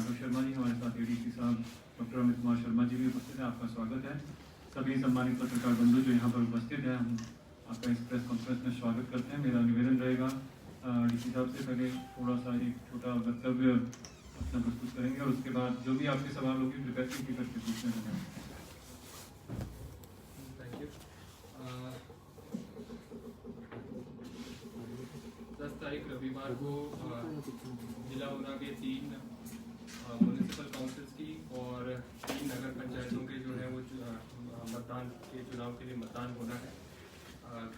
राघव शर्मा जी, हमारे साथ एडीसी साहब डॉक्टर अमित कुमार शर्मा जी भी उपस्थित हैं। आपका स्वागत है। सभी सम्मानित पत्रकार बंधु जो यहाँ पर उपस्थित हैं, हम आपका इस प्रेस कॉन्फ्रेंस में स्वागत करते हैं। मेरा निवेदन रहेगा डीसी साहब से पहले थोड़ा सा एक छोटा वक्तव्य अपना प्रस्तुत करेंगे और उसके बाद जो भी आपके सवाल होगी कृपया करके पूछने देंगे। Thank you. 10 तारीख रविवार को जिला ऊना के 3 म्यूनिसिपल काउंसिल्स की और 3 नगर पंचायतों के जो है वो मतदान के चुनाव के लिए मतदान होना है।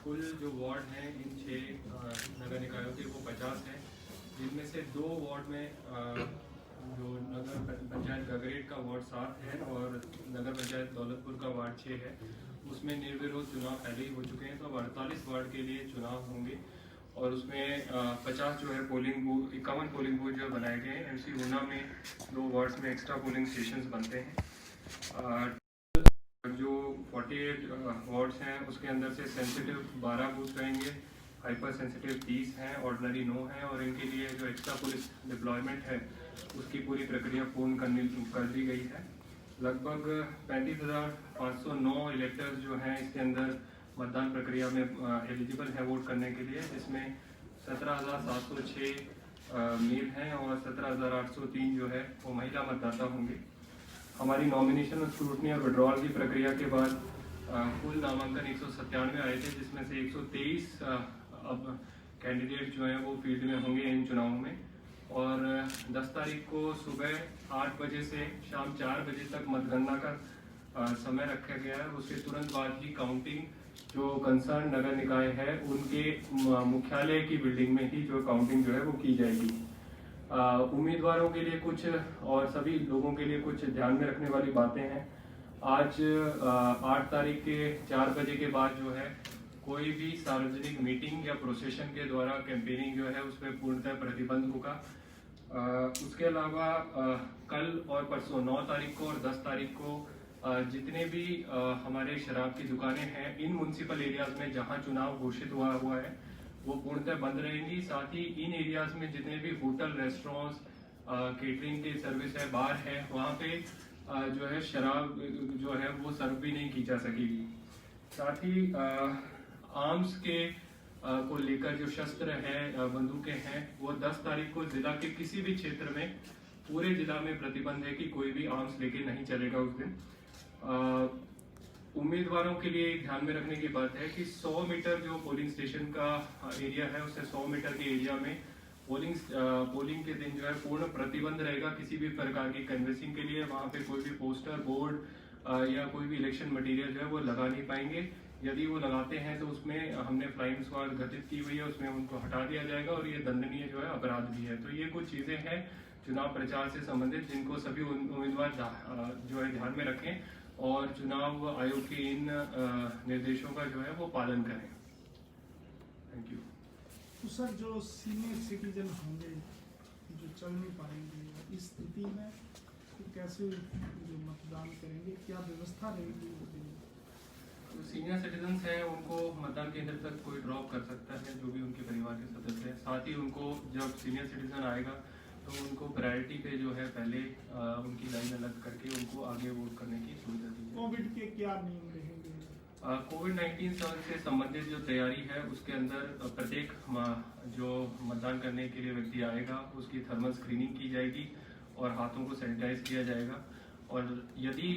कुल जो वार्ड हैं इन 6 नगर निकायों के वो 50 हैं, जिनमें से 2 वार्ड में जो नगर पंचायत गगरेट का वार्ड 7 है और नगर पंचायत दौलतपुर का वार्ड 6 है, उसमें निर्विरोध चुनाव पहले ही हो चुके हैं। तो अब 48 वार्ड के लिए चुनाव होंगे और उसमें 50 जो है पोलिंग बूथ, 51 पोलिंग बूथ जो बनाए गए हैं। एमसी ऊना में 2 वार्ड्स में एक्स्ट्रा पोलिंग स्टेशंस बनते हैं। जो 48 वार्ड्स हैं उसके अंदर से सेंसिटिव 12 बूथ रहेंगे, हाइपर सेंसिटिव 30 हैं, ऑर्डिनरी 9 हैं और इनके लिए जो एक्स्ट्रा पुलिस डिप्लॉयमेंट है उसकी पूरी प्रक्रिया पूर्ण कर दी गई है। लगभग 35,509 इलेक्टर्स जो हैं इसके अंदर मतदान प्रक्रिया में एलिजिबल है वोट करने के लिए, जिसमें 17,706 मेल हैं और 17,803 जो है वो महिला मतदाता होंगे। हमारी नॉमिनेशन और स्क्रूटनी और विड्रॉल की प्रक्रिया के बाद कुल नामांकन 197 आए थे, जिसमें से 123 अब कैंडिडेट जो हैं वो फील्ड में होंगे इन चुनावों में। और 10 तारीख को सुबह 8 बजे से शाम 4 बजे तक मतगणना का समय रखा गया है। उसके तुरंत बाद ही काउंटिंग जो कंसर्न नगर निकाय है उनके मुख्यालय की बिल्डिंग में ही जो काउंटिंग जो है वो की जाएगी। उम्मीदवारों के लिए कुछ और सभी लोगों के लिए कुछ ध्यान में रखने वाली बातें हैं। आज 8 तारीख के 4 बजे के बाद जो है कोई भी सार्वजनिक मीटिंग या प्रोसेशन के द्वारा कैंपेनिंग जो है उसमें पूर्णतः प्रतिबंध होगा। उसके अलावा कल और परसों 9 तारीख को और 10 तारीख को जितने भी हमारे शराब की दुकानें हैं इन म्यूनिसिपल एरियाज में जहां चुनाव घोषित हुआ है वो पूर्णतः बंद रहेंगी। साथ ही इन एरियाज में जितने भी होटल, रेस्टोरेंट्स, केटरिंग की सर्विस है, बार है, वहाँ पे जो है शराब जो है वो सर्व भी नहीं की जा सकेगी। साथ ही आर्म्स के को लेकर जो शस्त्र है, बंदूकें हैं, वो 10 तारीख को जिला के किसी भी क्षेत्र में पूरे जिला में प्रतिबंध है कि कोई भी आर्म्स लेके नहीं चलेगा उस दिन। उम्मीदवारों के लिए ध्यान में रखने की बात है कि 100 मीटर जो पोलिंग स्टेशन का एरिया है उससे 100 मीटर के एरिया में पोलिंग के दिन जो है पूर्ण प्रतिबंध रहेगा किसी भी प्रकार की कन्वेंसिंग के लिए। वहां पे कोई भी पोस्टर, बोर्ड या कोई भी इलेक्शन मटेरियल जो है वो लगा नहीं पाएंगे। यदि वो लगाते हैं तो उसमें हमने फ्लाइंग स्क्वाड गठित की हुई है, उसमें उनको हटा दिया जाएगा और ये दंडनीय जो है अपराध भी है। तो ये कुछ चीजें हैं चुनाव प्रचार से संबंधित जिनको सभी उम्मीदवार जो है ध्यान में रखें और चुनाव आयोग के इन निर्देशों का जो है वो पालन करें। Thank you. तो सर जो सीनियर सिटीजन होंगे जो चल नहीं पाएंगे इस स्थिति में तो कैसे जो मतदान करेंगे, क्या व्यवस्था रहेगी? तो सीनियर सिटीजन हैं उनको मतदान केंद्र तक कोई ड्रॉप कर सकता है जो भी उनके परिवार के सदस्य हैं। साथ ही उनको जब सीनियर सिटीजन आएगा तो उनको प्रायोरिटी पे जो है पहले उनकी लाइन अलग करके उनको आगे वोट करने की सुविधा दी जाए। कोविड के क्या नियम रहेंगे? कोविड-19 से संबंधित जो तैयारी है उसके अंदर प्रत्येक जो मतदान करने के लिए व्यक्ति आएगा उसकी थर्मल स्क्रीनिंग की जाएगी और हाथों को सैनिटाइज किया जाएगा। और यदि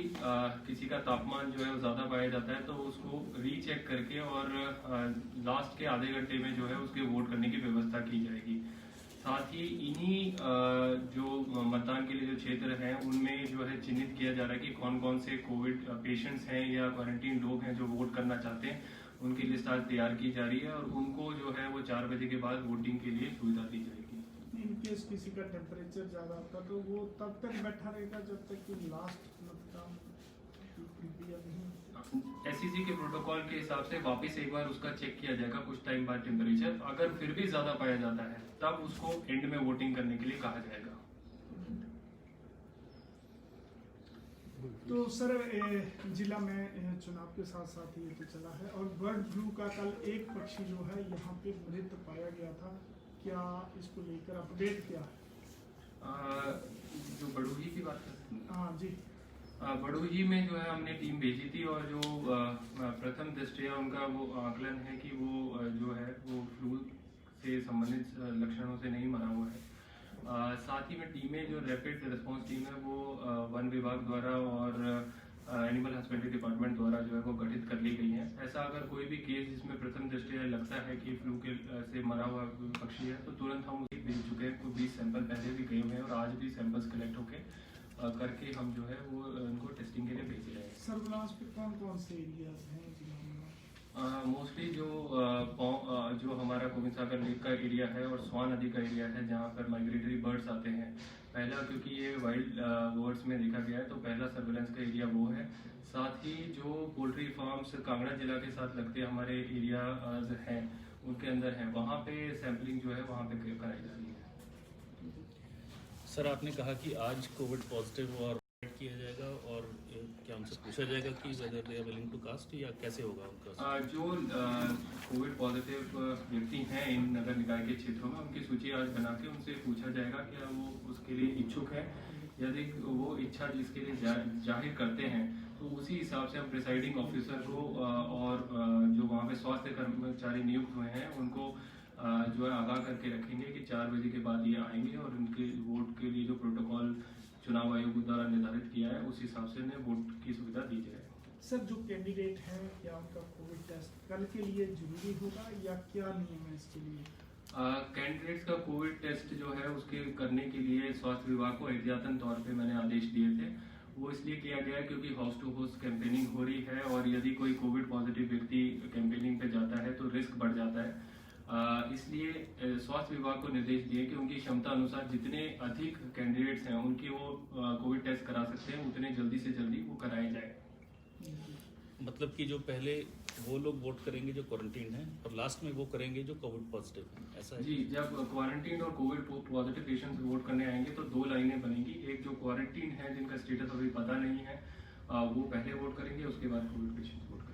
किसी का तापमान जो है वो ज़्यादा पाया जाता है तो उसको रीचेक करके और लास्ट के आधे घंटे में जो है उसके वोट करने की व्यवस्था की जाएगी। साथ ही इन्हीं जो मतदान के लिए जो क्षेत्र हैं उनमें जो है चिन्हित किया जा रहा है कि कौन कौन से कोविड पेशेंट्स हैं या क्वारंटीन लोग हैं जो वोट करना चाहते हैं। उनकी लिस्ट आज तैयार की जा रही है और उनको जो है वो 4 बजे के बाद वोटिंग के लिए सुविधा दी जाएगी। इन केस किसी का टेम्परेचर ज़्यादा होता तो वो तब तक बैठा रहेगा जब तक कि लास्ट मतदान की प्रक्रिया नहीं। एसईसी के प्रोटोकॉल के हिसाब से वापस एक बार उसका चेक किया जाएगा कुछ टाइम बाद टेम्परेचर, अगर फिर भी ज्यादा पाया जाता है तब उसको एंड में वोटिंग करने के लिए कहा जाएगा। तो सर जिला में चुनाव के साथ साथ ये तो चला है और बर्ड फ्लू का कल एक पक्षी जो है यहाँ पे मृत पाया गया था, क्या इसको लेकर अपडेट क्या है? जो बर्ड हाँ जी। बड़ोही में जो है हमने टीम भेजी थी और जो प्रथम दृष्टया उनका वो आकलन है कि वो जो है वो फ्लू से संबंधित लक्षणों से नहीं मरा हुआ है। साथ ही में टीमें जो रैपिड रिस्पांस टीम है वो वन विभाग द्वारा और एनिमल हस्बेंड्री डिपार्टमेंट द्वारा जो है वो गठित कर ली गई है। ऐसा अगर कोई भी केस जिसमें प्रथम दृष्टया लगता है कि फ्लू के से मरा हुआ पक्षी है तो तुरंत हम उसे भेज चुके हैं। 20 सैंपल पहले भी गए हुए हैं और आज भी सैंपल्स कलेक्ट होके करके हम जो है वो उनको टेस्टिंग के लिए भेज रहे हैं। सर्विलांस पे कौन कौन से एरियाज हैं जिला में? मोस्टली जो हमारा गोविंद सागर लेक का एरिया है और स्वान नदी का एरिया है जहाँ पर माइग्रेटरी बर्ड्स आते हैं। पहला क्योंकि ये वाइल्ड बर्ड्स में देखा गया है तो पहला सर्वेलेंस का एरिया वो है। साथ ही जो पोल्ट्री फार्म्स कांगड़ा जिला के साथ लगते हमारे एरिया हैं उनके अंदर हैं, वहाँ पे सैम्पलिंग जो है वहाँ पे कराई जा रही है। सर आपने कहा कि आज कोविड पॉजिटिव और किया जाएगा और क्या उनसे पूछा जाएगा कि whether they are willing to cast या कैसे होगा उनका? जो कोविड पॉजिटिव व्यक्ति हैं इन नगर निकाय के क्षेत्रों में उनकी सूची आज बना के उनसे पूछा जाएगा क्या वो उसके लिए इच्छुक है। यदि वो इच्छा जिसके लिए जाहिर करते हैं तो उसी हिसाब से हम प्रिसाइडिंग ऑफिसर को और जो वहाँ पे स्वास्थ्य कर्मचारी नियुक्त हुए हैं उनको जो है आगाह करके रखेंगे कि 4 बजे के बाद ये आएंगे और उनके वोट के लिए जो प्रोटोकॉल चुनाव आयोग द्वारा निर्धारित किया है उस हिसाब से उन्हें वोट की सुविधा दी जाए। सर जो कैंडिडेट हैं क्या उनका कोविड टेस्ट कल के लिए जरूरी होगा या क्या नियम है इसके लिए? कैंडिडेट्स का कोविड टेस्ट जो है उसके करने के लिए स्वास्थ्य विभाग को एहतियातन तौर पे मैंने आदेश दिए थे। वो इसलिए किया गया है क्योंकि हाउस टू हाउस कैंपेनिंग हो रही है और यदि कोई कोविड पॉजिटिव व्यक्ति कैंपेनिंग पे जाता है तो रिस्क बढ़ जाता है। इसलिए स्वास्थ्य विभाग को निर्देश दिए कि उनकी क्षमता अनुसार जितने अधिक कैंडिडेट्स हैं उनकी वो कोविड टेस्ट करा सकते हैं उतने जल्दी से जल्दी वो कराए जाए। मतलब कि जो पहले वो लोग वोट करेंगे जो क्वारंटीन है और लास्ट में वो करेंगे जो कोविड पॉजिटिव है, ऐसा है? जी, जब क्वारंटीन और कोविड पॉजिटिव पेशेंट्स वोट करने आएंगे तो 2 लाइनें बनेंगी। एक जो क्वारंटीन है जिनका स्टेटस अभी पता नहीं है वो पहले वोट करेंगे, उसके बाद कोविड पेशेंट्स वोट